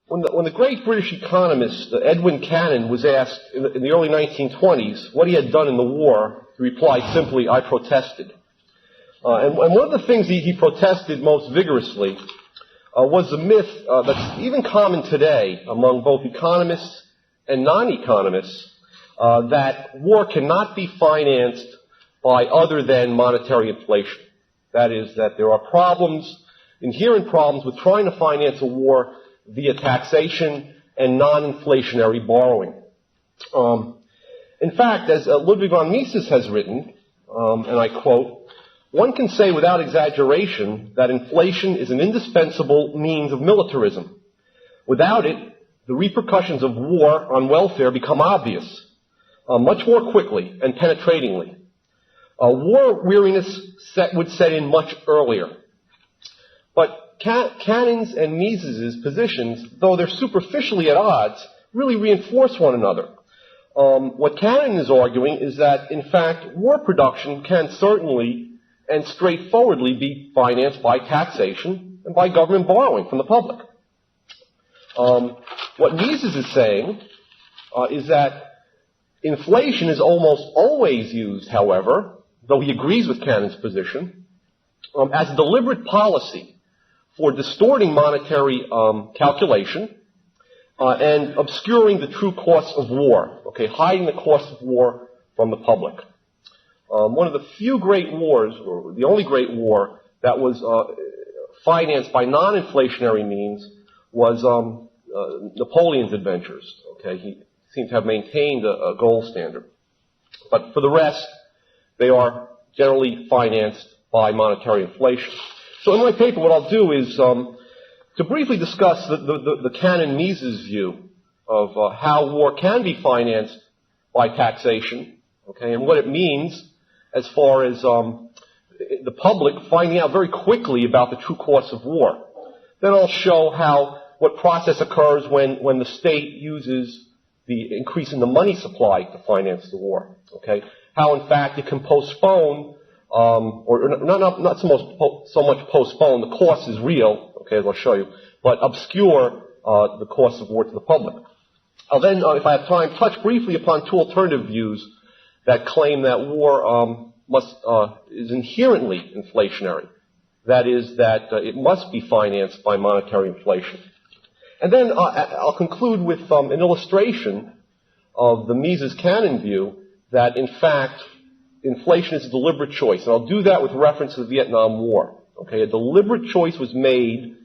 When the great British economist Edwin Cannon was asked in the early 1920s what he had done in the war, he replied simply, "I protested." And one of the things he protested most vigorously was the myth that's even common today among both economists and non-economists that war cannot be financed by other than monetary inflation. That is, that there are problems, inherent problems with trying to finance a war via taxation and non-inflationary borrowing. In fact, as Ludwig von Mises has written, and I quote, "One can say without exaggeration that inflation is an indispensable means of militarism. Without it, the repercussions of war on welfare become obvious, much more quickly and penetratingly. War weariness would set in much earlier." But Cannon's and Mises's positions, though they're superficially at odds, really reinforce one another. What Cannon is arguing is that, in fact, war production can certainly and straightforwardly be financed by taxation and by government borrowing from the public. What Mises is saying is that inflation is almost always used, however, though he agrees with Cannon's position, as a deliberate policy for distorting monetary calculation and obscuring the true costs of war, hiding the costs of war from the public. One of the few great wars, or the only great war that was financed by non-inflationary means was Napoleon's adventures. He seemed to have maintained a gold standard. But for the rest, they are generally financed by monetary inflation. So in my paper, what I'll do is to briefly discuss the Cannon-Mises view of how war can be financed by taxation, and what it means as far as the public finding out very quickly about the true costs of war. Then I'll show what process occurs when the state uses the increase in the money supply to finance the war. How in fact it can postpone, or not so much postpone, the cost is real, as I'll show you, but obscure the cost of war to the public. I'll then, if I have time, touch briefly upon two alternative views that claim that war is inherently inflationary. That is, that it must be financed by monetary inflation. And then I'll conclude with an illustration of the Mises-Cannon view that, in fact, inflation is a deliberate choice. And I'll do that with reference to the Vietnam War. A deliberate choice was made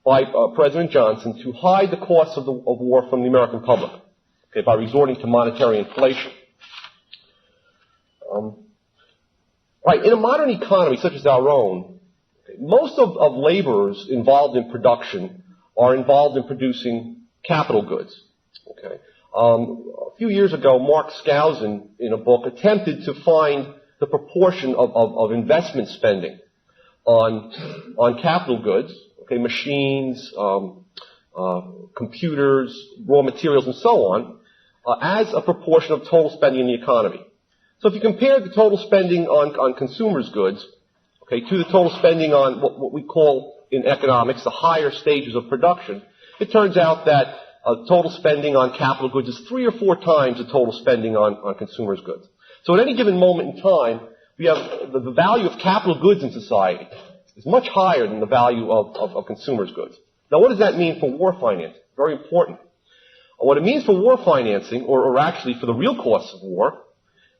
by President Johnson to hide the costs of war from the American public, by resorting to monetary inflation. In a modern economy such as our own, most of laborers involved in production are involved in producing capital goods. A few years ago, Mark Skousen, in a book, attempted to find the proportion of investment spending on capital goods, machines, computers, raw materials, and so on, as a proportion of total spending in the economy. So if you compare the total spending on consumers' goods, to the total spending on what we call in economics the higher stages of production, it turns out that total spending on capital goods is 3 or 4 times the total spending on consumers' goods. So at any given moment in time, we have the value of capital goods in society is much higher than the value of consumers' goods. Now, what does that mean for war financing? Very important. What it means for war financing, or actually for the real costs of war,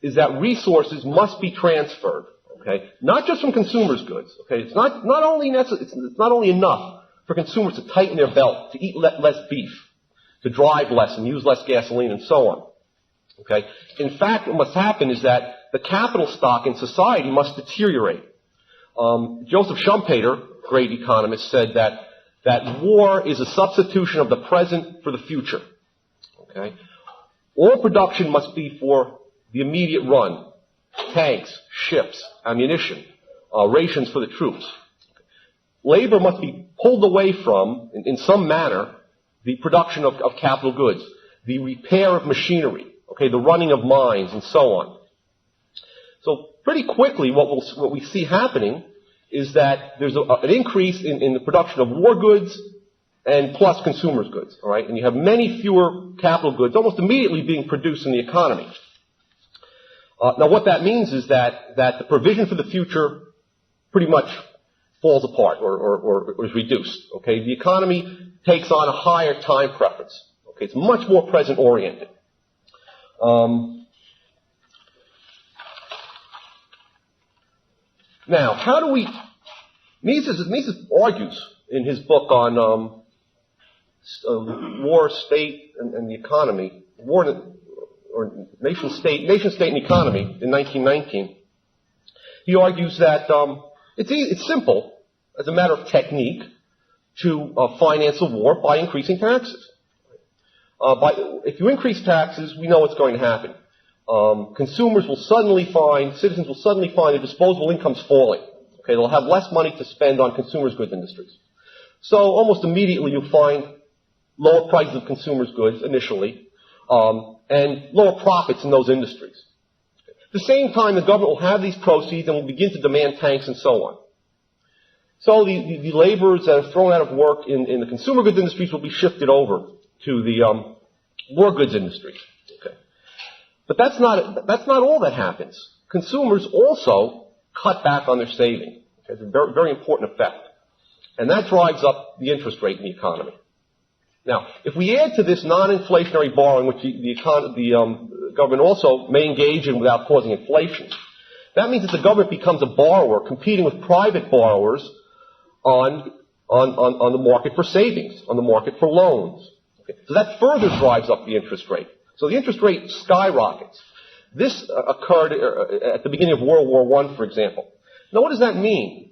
is that resources must be transferred. Not just from consumers' goods. It's not only enough for consumers to tighten their belt, to eat less beef, to drive less and use less gasoline, and so on. In fact, what must happen is that the capital stock in society must deteriorate. Joseph Schumpeter, great economist, said that war is a substitution of the present for the future. All production must be for the immediate run. Tanks, ships, ammunition, rations for the troops. Labor must be pulled away from, in some manner, the production of capital goods, the repair of machinery, the running of mines, and so on. So pretty quickly, what we see happening is that there's an increase in the production of war goods and plus consumers' goods, all right? And you have many fewer capital goods almost immediately being produced in the economy. Now, what that means is that the provision for the future pretty much falls apart or is reduced, okay? The economy takes on a higher time preference, okay? It's much more present-oriented. Now, how do we... Mises argues in his book on war, state, and the economy, or nation state and economy in 1919. He argues that it's simple, as a matter of technique, to finance a war by increasing taxes. If you increase taxes, we know what's going to happen. Citizens will suddenly find their disposable incomes falling. Okay, they'll have less money to spend on consumers' goods industries. So almost immediately you'll find lower prices of consumers' goods initially, and lower profits in those industries. At the same time, the government will have these proceeds and will begin to demand tanks and so on. So the laborers that are thrown out of work in the consumer goods industries will be shifted over to the war goods industry. Okay. But that's not all that happens. Consumers also cut back on their saving. Okay. It's a very, very important effect. And that drives up the interest rate in the economy. Now, if we add to this non-inflationary borrowing, which the government also may engage in without causing inflation, that means that the government becomes a borrower competing with private borrowers on the market for savings, on the market for loans. Okay. So that further drives up the interest rate. So the interest rate skyrockets. This occurred at the beginning of World War I, for example. Now, what does that mean?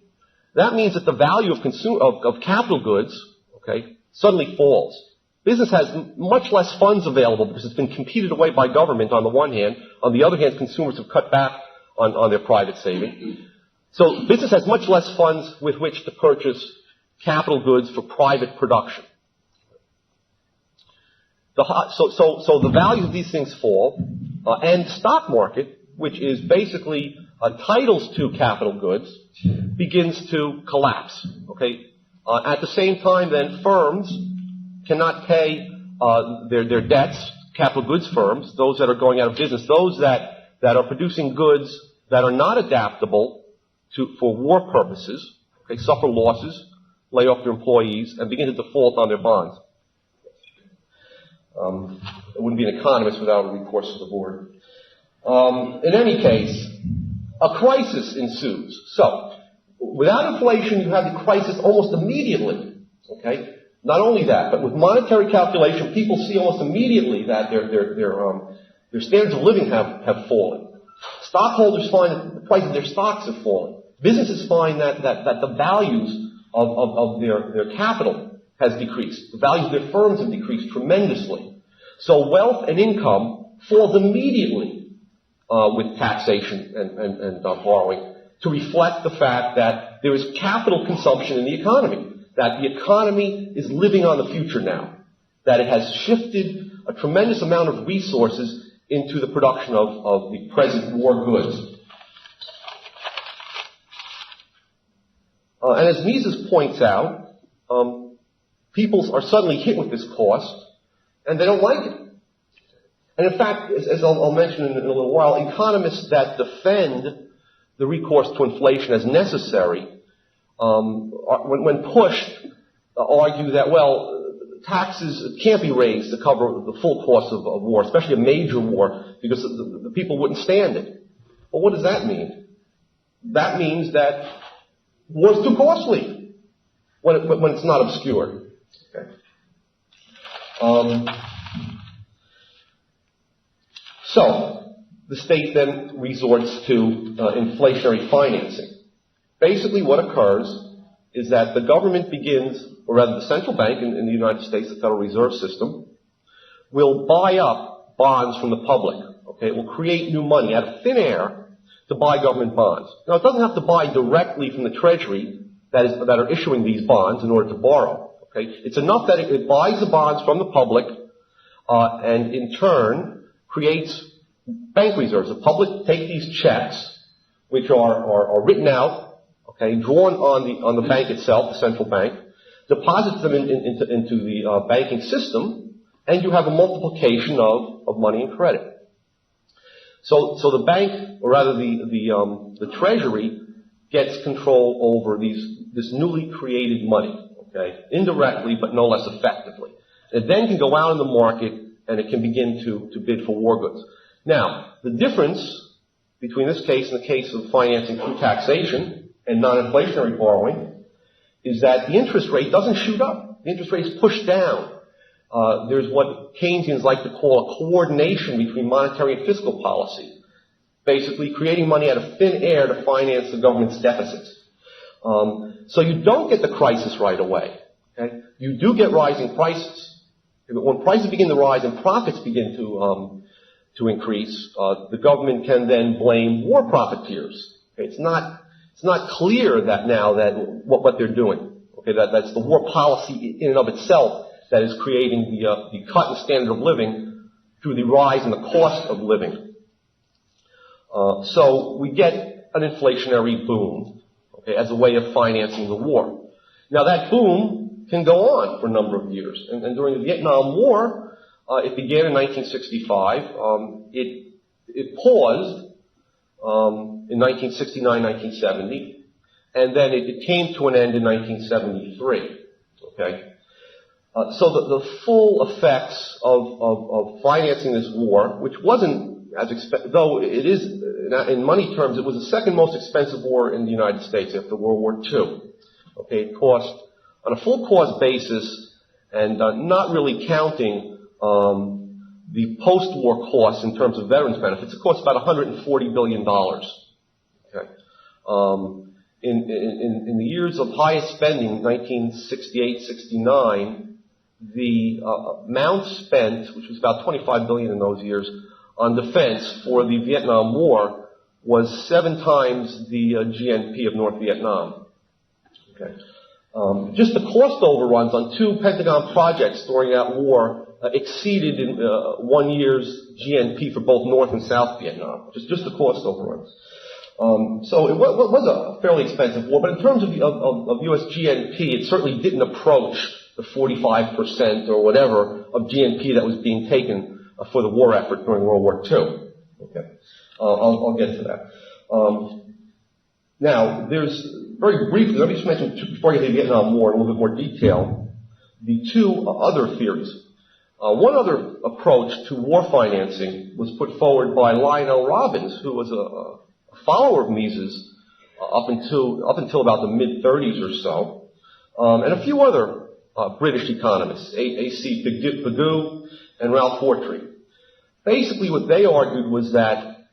That means that the value of capital goods, okay, suddenly falls. Business has much less funds available because it's been competed away by government on the one hand. On the other hand, consumers have cut back on their private saving. So business has much less funds with which to purchase capital goods for private production. So the value of these things fall, and the stock market, which is basically titles to capital goods, begins to collapse. Okay. At the same time, then, firms cannot pay their debts, capital goods firms, those that are going out of business, those that are producing goods that are not adaptable for war purposes, okay, suffer losses, lay off their employees, and begin to default on their bonds. I wouldn't be an economist without a recourse to the board. In any case, a crisis ensues. So, without inflation, you have the crisis almost immediately. Okay? Not only that, but with monetary calculation, people see almost immediately that their standards of living have fallen. Stockholders find that the price of their stocks have fallen. Businesses find that the values of their capital has decreased. The values of their firms have decreased tremendously. So wealth and income falls immediately with taxation and borrowing to reflect the fact that there is capital consumption in the economy, that the economy is living on the future now, that it has shifted a tremendous amount of resources into the production of the present war goods. And as Mises points out, people are suddenly hit with this cost, and they don't like it. And in fact, as I'll mention in a little while, economists that defend the recourse to inflation as necessary, when pushed, argue that, well, taxes can't be raised to cover the full cost of war, especially a major war, because the people wouldn't stand it. Well, what does that mean? That means that war is too costly when it's not obscured. Okay. So, the state then resorts to inflationary financing. Basically what occurs is that the government begins, or rather the central bank in the United States, the Federal Reserve System, will buy up bonds from the public. Okay, it will create new money out of thin air to buy government bonds. Now, it doesn't have to buy directly from the Treasury that are issuing these bonds in order to borrow. Okay, it's enough that it buys the bonds from the public and in turn creates bank reserves. The public take these checks, which are written out, okay, drawn on the bank itself, the central bank. deposits them into the banking system, and you have a multiplication of money and credit. So the bank, or rather the Treasury, gets control over this newly created money, okay, indirectly but no less effectively. It then can go out in the market and it can begin to bid for war goods. Now, the difference between this case and the case of financing through taxation and non-inflationary borrowing is that the interest rate doesn't shoot up. The interest rate is pushed down. There's what Keynesians like to call a coordination between monetary and fiscal policy, basically creating money out of thin air to finance the government's deficits. So you don't get the crisis right away. Okay? You do get rising prices. When prices begin to rise and profits begin to increase, the government can then blame war profiteers. Okay? It's not clear that now that what they're doing. Okay, that's the war policy in and of itself that is creating the cut in standard of living through the rise in the cost of living. So we get an inflationary boom, okay, as a way of financing the war. Now that boom can go on for a number of years. And during the Vietnam War, it began in 1965. It paused in 1969, 1970, and then it came to an end in 1973. Okay. So the full effects of financing this war, which wasn't as expensive, though it is, in money terms, it was the second most expensive war in the United States after World War II. Okay, it cost, on a full cost basis, and not really counting the post-war costs in terms of veterans benefits, it cost about $140 billion. Okay. In the years of highest spending, 1968, 69, the amount spent, which was about $25 billion in those years, on defense for the Vietnam War was 7 times the GNP of North Vietnam. Okay. Just the cost overruns on 2 Pentagon projects during that war exceeded in 1 year's GNP for both North and South Vietnam. Just the cost overruns. So it was a fairly expensive war, but in terms of U.S. GNP, it certainly didn't approach the 45% or whatever of GNP that was being taken for the war effort during World War II. Okay, I'll get to that. Now, there's very briefly, let me just mention, before I get to the Vietnam War in a little bit more detail, the 2 other theories. One other approach to war financing was put forward by Lionel Robbins, who was a follower of Mises up until about the mid-30s or so, and a few other British economists, A.C. Pigou and Ralph Fortry. Basically, what they argued was that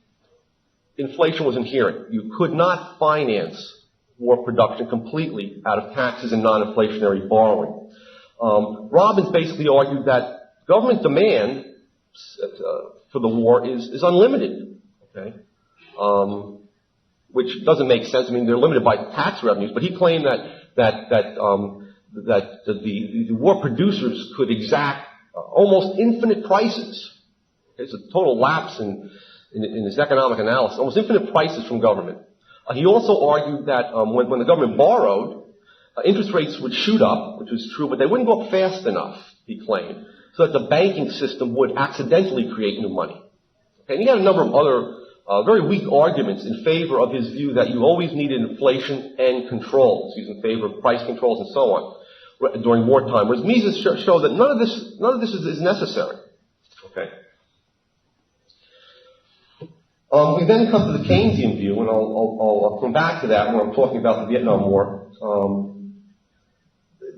inflation was inherent. You could not finance war production completely out of taxes and non-inflationary borrowing. Robbins basically argued that government demand for the war is unlimited. Okay. Which doesn't make sense. I mean, they're limited by tax revenues, but he claimed that the war producers could exact almost infinite prices. It's a total lapse in his economic analysis. Almost infinite prices from government. He also argued that when the government borrowed, interest rates would shoot up, which was true, but they wouldn't go up fast enough, he claimed, so that the banking system would accidentally create new money. Okay, and he had a number of other very weak arguments in favor of his view that you always needed inflation and controls. He's in favor of price controls and so on during wartime, whereas Mises showed that none of this is necessary. Okay. We then come to the Keynesian view, and I'll come back to that when I'm talking about the Vietnam War.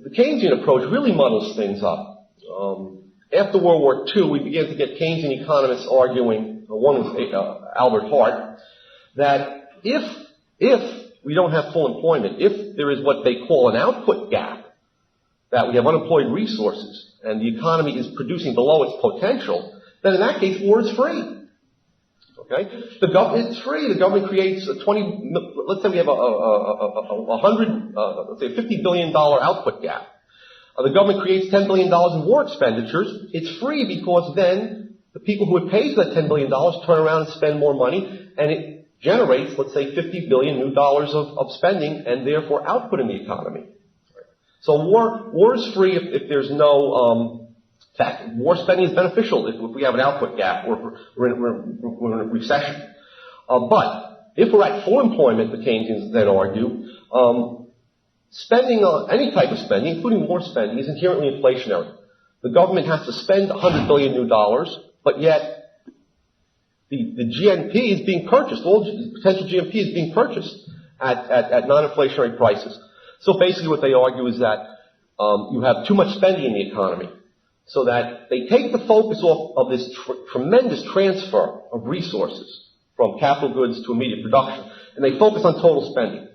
The Keynesian approach really muddles things up. After World War II, we began to get Keynesian economists arguing, one was Albert Hart, that if we don't have full employment, if there is what they call an output gap, that we have unemployed resources and the economy is producing below its potential, then in that case, war is free. Okay? It's free. The government creates let's say we have let's say a $50 billion output gap. The government creates $10 billion in war expenditures. It's free because then the people who would pay for that $10 billion turn around and spend more money, and it generates, let's say, $50 billion new dollars of spending and therefore output in the economy. So war is free if there's no in fact, war spending is beneficial if we have an output gap or we're in a recession. But if we're at full employment, the Keynesians then argue, spending any type of spending, including war spending, is inherently inflationary. The government has to spend $100 billion new dollars, but yet the GNP is being purchased. All potential GNP is being purchased at non-inflationary prices. So basically what they argue is that you have too much spending in the economy, so that they take the focus off of this tremendous transfer of resources from capital goods to immediate production, and they focus on total spending.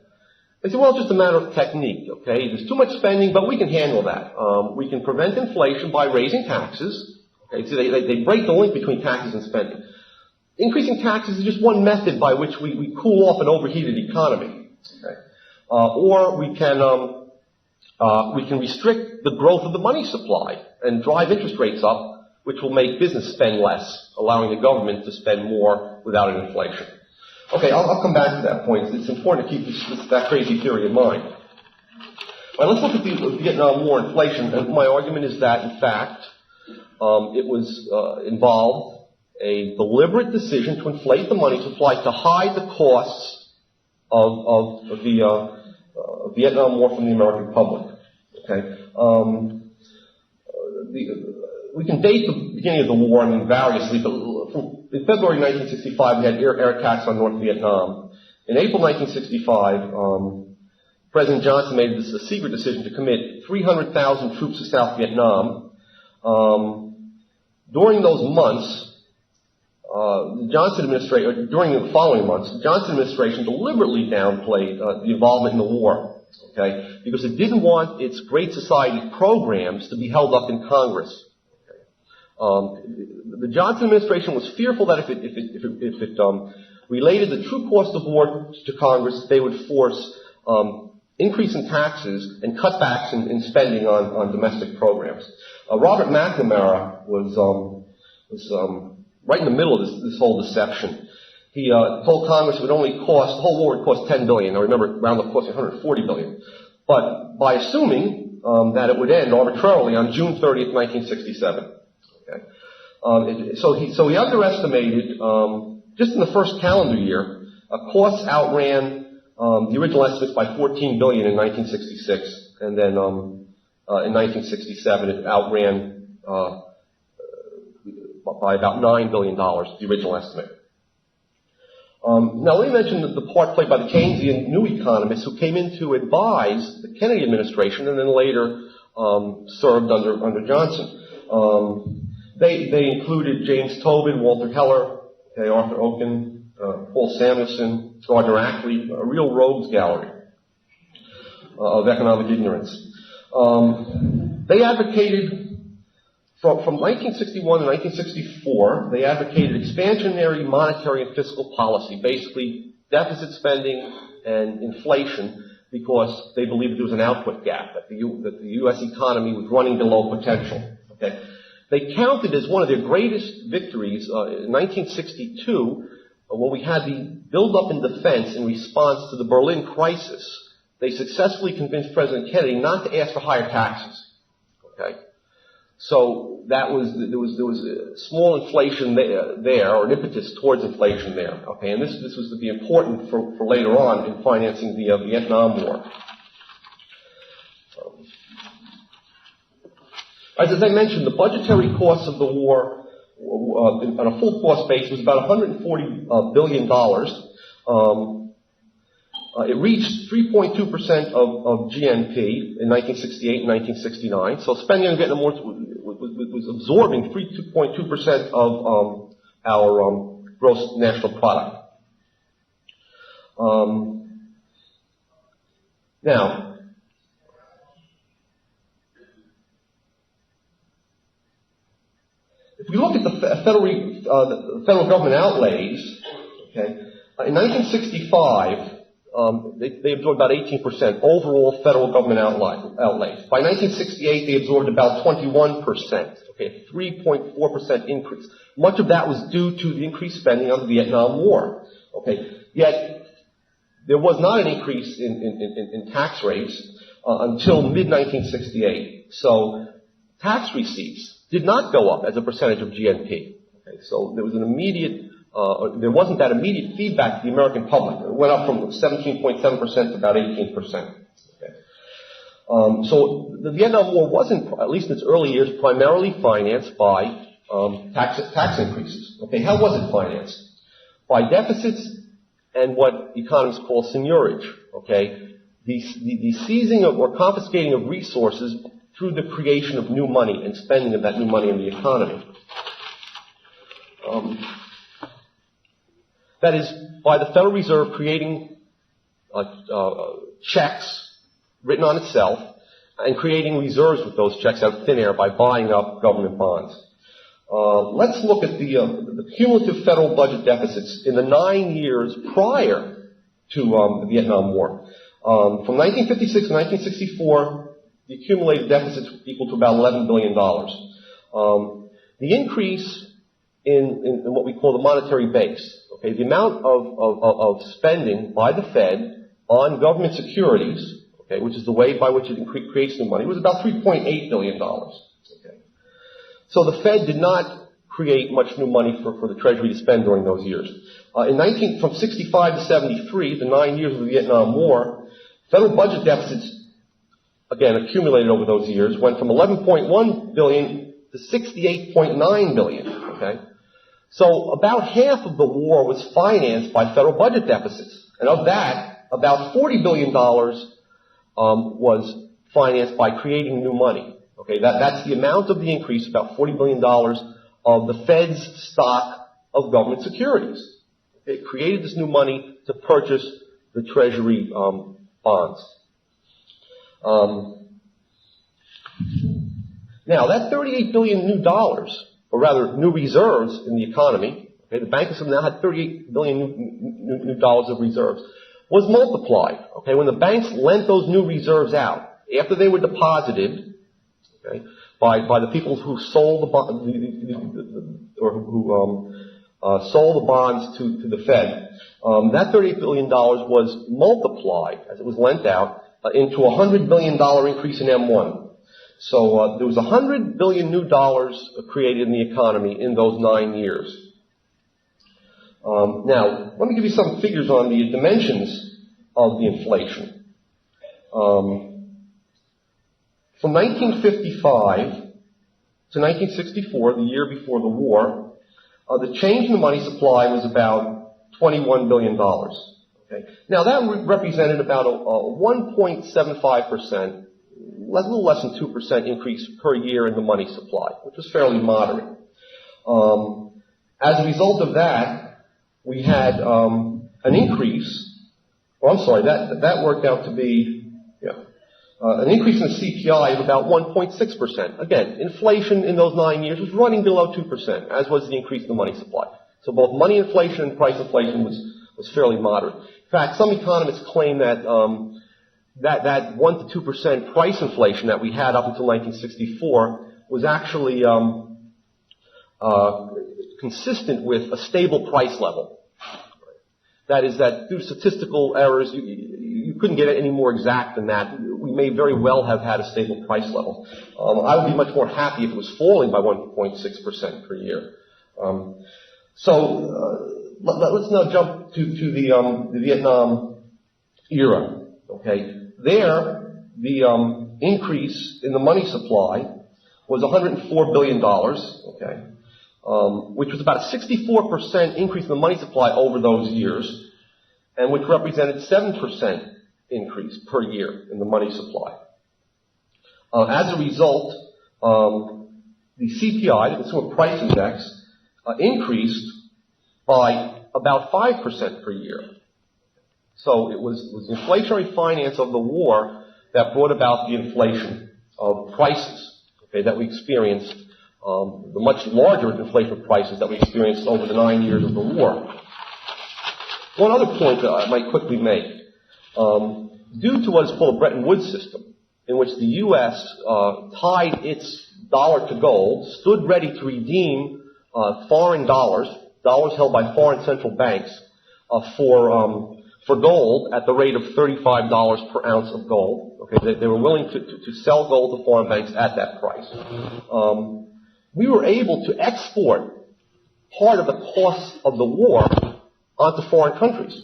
They say, well, it's just a matter of technique, okay? There's too much spending, but we can handle that. We can prevent inflation by raising taxes. Okay? So they break the link between taxes and spending. Increasing taxes is just one method by which we cool off an overheated economy. Okay? Or we can restrict the growth of the money supply and drive interest rates up, which will make business spend less, allowing the government to spend more without an inflation. Okay, I'll come back to that point. It's important to keep that crazy theory in mind. All right, let's look at the Vietnam War inflation. And my argument is that, in fact, it was involved a deliberate decision to inflate the money supply to hide the costs of the Vietnam War from the American public. Okay, we can date the beginning of the war, variously, but in February 1965, we had air attacks on North Vietnam. In April 1965, President Johnson made a secret decision to commit 300,000 troops to South Vietnam. During those months, during the following months, the Johnson administration deliberately downplayed the involvement in the war, okay, because it didn't want its Great Society programs to be held up in Congress. The Johnson administration was fearful that if it related the true cost of war to Congress, they would force increase in taxes and cutbacks in spending on domestic programs. Robert McNamara was right in the middle of this whole deception. He told Congress it would only cost, the whole war would cost $10 billion. I remember it wound up costing $140 billion. But by assuming that it would end arbitrarily on June 30th, 1967. Okay. So he underestimated, just in the first calendar year, costs outran the original estimates by $14 billion in 1966, and then in 1967 it outran by about $9 billion, the original estimate. Now let me mention the part played by the Keynesian new economists who came in to advise the Kennedy administration and then later served under Johnson. They included James Tobin, Walter Heller, Arthur Okun, Paul Samuelson, Gardner Ackley, a real rogues gallery of economic ignorance. They advocated, from 1961 to 1964, they advocated expansionary monetary and fiscal policy, basically deficit spending and inflation, because they believed there was an output gap, that the U.S. economy was running below potential. Okay. They counted as one of their greatest victories in 1962, when we had the buildup in defense in response to the Berlin crisis. They successfully convinced President Kennedy not to ask for higher taxes. Okay, so there was a small inflation there, or an impetus towards inflation there. Okay, and this was to be important for later on in financing the Vietnam War. As I mentioned, the budgetary costs of the war on a full cost basis was about $140 billion. It reached 3.2% of GNP in 1968 and 1969. So spending on Vietnam War was absorbing 2.2% of our gross national product. Now, if we look at the federal government outlays, okay, in 1965, they absorbed about 18% overall federal government outlays. By 1968, they absorbed about 21%, okay, 3.4% increase. Much of that was due to the increased spending on the Vietnam War, okay. Yet, there was not an increase in tax rates. until mid-1968. So tax receipts did not go up as a percentage of GNP. Okay, so there was an immediate, there wasn't that immediate feedback to the American public. It went up from 17.7% to about 18%. Okay. So the Vietnam War wasn't, at least in its early years, primarily financed by tax increases. Okay, how was it financed? By deficits and what economists call seigniorage. Okay, the seizing of or confiscating of resources through the creation of new money and spending of that new money in the economy. That is, by the Federal Reserve creating checks written on itself and creating reserves with those checks out of thin air by buying up government bonds. Let's look at the cumulative federal budget deficits in the 9 years prior to the Vietnam War. From 1956 to 1964, the accumulated deficits equal to about $11 billion. The increase in what we call the monetary base, okay, the amount of spending by the Fed on government securities, okay, which is the way by which it creates new money, was about $3.8 billion. Okay. So the Fed did not create much new money for the Treasury to spend during those years. From 65 to 73, the 9 years of the Vietnam War, federal budget deficits, again, accumulated over those years, went from 11.1 billion to 68.9 billion. Okay, so about half of the war was financed by federal budget deficits, and of that, about $40 billion was financed by creating new money. Okay, that's the amount of the increase, about $40 billion of the Fed's stock of government securities. It created this new money to purchase the Treasury bonds. Now, that $38 billion new dollars, or rather new reserves in the economy, okay, the bankers have now had $38 billion new dollars of reserves, was multiplied. Okay, when the banks lent those new reserves out, after they were deposited, okay, by the people who sold sold the bonds to the Fed, that $38 billion was multiplied as it was lent out into a $100 billion increase in M1. So there was $100 billion new dollars created in the economy in those 9 years. Now, let me give you some figures on the dimensions of the inflation. From 1955 to 1964, the year before the war, the change in the money supply was about $21 billion. Okay. Now, that represented about a 1.75%, a little less than 2% increase per year in the money supply, which was fairly moderate. As a result of that, we had an increase. Well, I'm sorry, that worked out to be an increase in the CPI of about 1.6%. Again, inflation in those 9 years was running below 2%, as was the increase in the money supply. So both money inflation and price inflation was fairly moderate. In fact, some economists claim that that 1 to 2% price inflation that we had up until 1964 was actually consistent with a stable price level. That is, that through statistical errors, you couldn't get it any more exact than that. We may very well have had a stable price level. I would be much more happy if it was falling by 1.6% per year. Let's now jump to the Vietnam era. Okay, there the increase in the money supply was $104 billion. Okay. Which was about a 64% increase in the money supply over those years, and which represented 7% increase per year in the money supply. As a result, the CPI, the Consumer Price Index, increased by about 5% per year. So it was the inflationary finance of the war that brought about the inflation of prices, okay, that we experienced. The much larger inflation of prices that we experienced over the 9 years of the war. One other point that I might quickly make. Due to what is called a Bretton Woods system, in which the U.S. tied its dollar to gold, stood ready to redeem foreign dollars held by foreign central banks, for for gold at the rate of $35 per ounce of gold. Okay, they were willing to sell gold to foreign banks at that price. We were able to export part of the cost of the war onto foreign countries.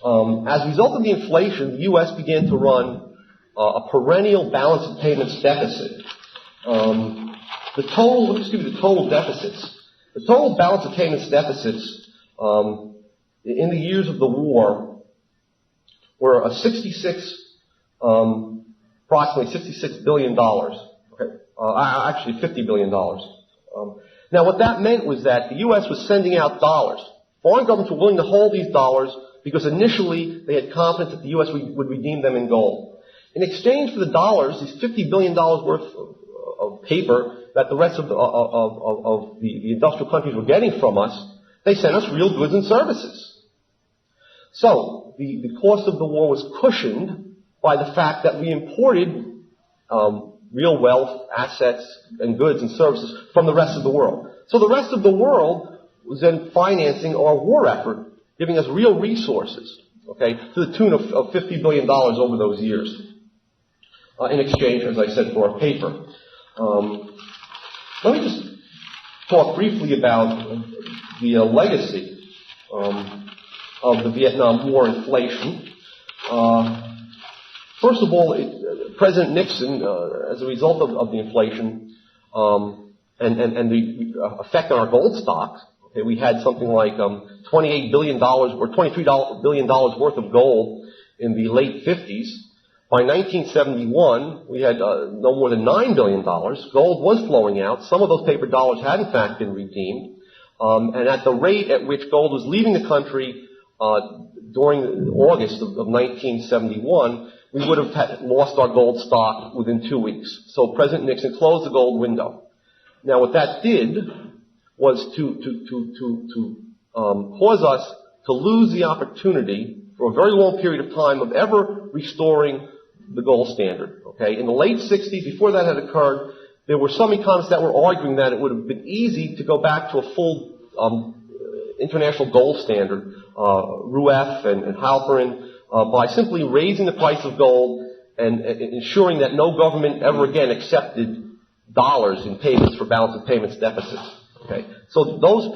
As a result of the inflation, the U.S. began to run a perennial balance of payments deficit. Let me just give you the total deficits. The total balance of payments deficits in the years of the war were approximately $66 billion. Okay, actually $50 billion. Now, what that meant was that the U.S. was sending out dollars. Foreign governments were willing to hold these dollars because initially they had confidence that the U.S. would redeem them in gold. In exchange for the dollars, these $50 billion worth of paper that the rest of the industrial countries were getting from us, they sent us real goods and services. So the cost of the war was cushioned by the fact that we imported real wealth, assets, and goods and services from the rest of the world. So the rest of the world was then financing our war effort, giving us real resources, okay, to the tune of $50 billion over those years, in exchange, as I said, for our paper. Let me just talk briefly about the legacy of the Vietnam War inflation. First of all, President Nixon, as a result of the inflation and the effect on our gold stocks, okay, we had something like $28 billion or $23 billion worth of gold in the late 50s. By 1971, we had no more than $9 billion. Gold was flowing out. Some of those paper dollars had, in fact, been redeemed. And at the rate at which gold was leaving the country during August of 1971, we would have lost our gold stock within 2 weeks. So President Nixon closed the gold window. Now, what that did was to cause us to lose the opportunity for a very long period of time of ever restoring the gold standard. Okay, in the late 60s, before that had occurred, there were some economists that were arguing that it would have been easy to go back to a full international gold standard, RUF and Halperin, by simply raising the price of gold and ensuring that no government ever again accepted dollars in payments for balance of payments deficits. Okay, so those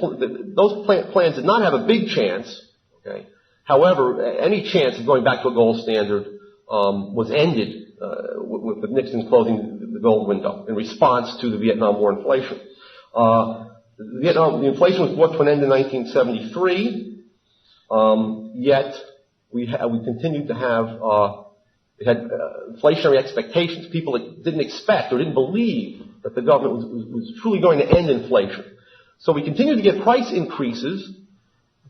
plans did not have a big chance. Okay, however, any chance of going back to a gold standard was ended with Nixon closing the gold window in response to the Vietnam War inflation. The inflation was brought to an end in 1973, yet we continued to have had inflationary expectations. People didn't expect or didn't believe that the government was truly going to end inflation. So we continued to get price increases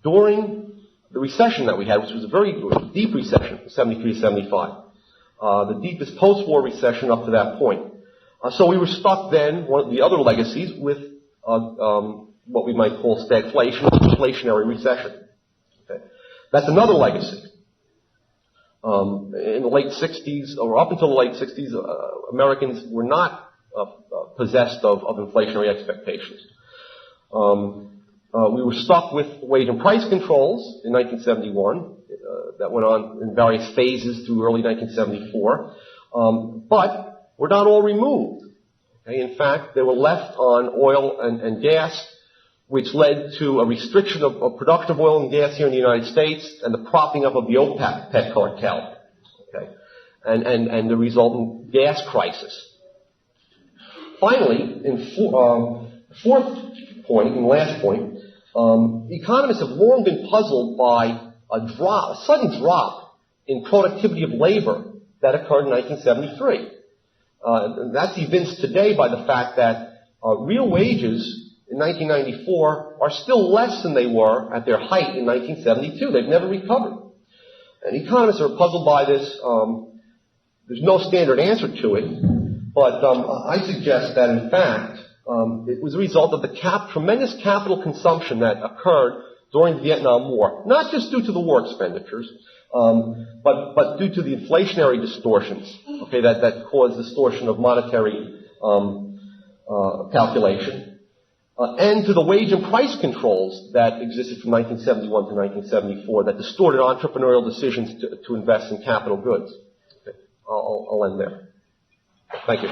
during the recession that we had, which was a very deep recession, 73-75, the deepest post-war recession up to that point. So we were stuck then, one of the other legacies, with what we might call stagflation, inflationary recession. Okay. That's another legacy. In the late 60s, or up until the late 60s, Americans were not possessed of inflationary expectations. We were stuck with wage and price controls in 1971 that went on in various phases through early 1974. But were not all removed. Okay? In fact, they were left on oil and gas, which led to a restriction of production of oil and gas here in the United States and the propping up of the OPEC cartel. Okay? And the resultant gas crisis. Finally, fourth point, and last point, economists have long been puzzled by a sudden drop in productivity of labor that occurred in 1973. That's evinced today by the fact that real wages in 1994 are still less than they were at their height in 1972. They've never recovered. And economists are puzzled by this. There's no standard answer to it, but I suggest that, in fact, it was a result of the tremendous capital consumption that occurred during the Vietnam War, not just due to the war expenditures, but due to the inflationary distortions, okay, that caused distortion of monetary calculation. end to the wage and price controls that existed from 1971 to 1974 that distorted entrepreneurial decisions to invest in capital goods. Okay. I'll end there. Thank you.